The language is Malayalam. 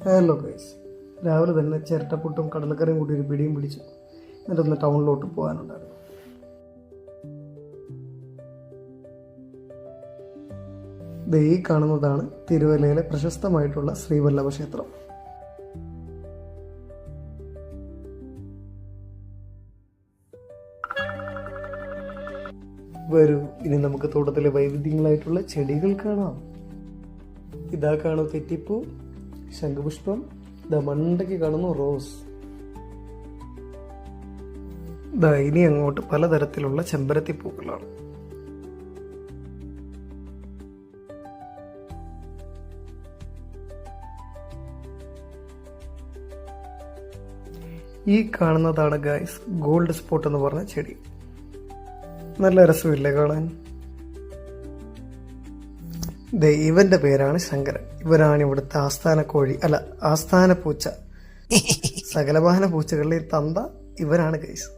ഹലോ ഗൈസ്, രാവിലെ തന്നെ ചിരട്ടപ്പുട്ടും കടലക്കറിയും കൂട്ടി ഒരു പിടിയും പിടിച്ചു. എന്നിട്ടൊന്ന് ടൗണിലോട്ട് പോകാനുണ്ടായിരുന്നു. ഈ കാണുന്നതാണ് തിരുവല്ലയിലെ പ്രശസ്തമായിട്ടുള്ള ശ്രീവല്ലഭ ക്ഷേത്രം. വരൂ, ഇനി നമുക്ക് തോട്ടത്തിലെ വൈവിധ്യങ്ങളായിട്ടുള്ള ചെടികൾ കാണാം. ഇതാ കാണൂ തെറ്റിപ്പൂ, ശംഖുപുഷ്പം, മണ്ടയ്ക്ക് കാണുന്നു റോസ്. ഇനി അങ്ങോട്ട് പലതരത്തിലുള്ള ചെമ്പരത്തി പൂക്കളാണ്. ഈ കാണുന്നതാണ് ഗൈസ് ഗോൾഡ് സ്പോട്ട് എന്ന് പറഞ്ഞ ചെടി. നല്ല രസമില്ലേ കാണാൻ? ഇവന്റെ പേരാണ് ശങ്കരൻ. ഇവരാണ് ഇവിടുത്തെ ആസ്ഥാന കോഴി, ആസ്ഥാന പൂച്ച. സകലവാഹന പൂച്ചകളിലെ തന്ത ഇവരാണ് ഗൈസ്.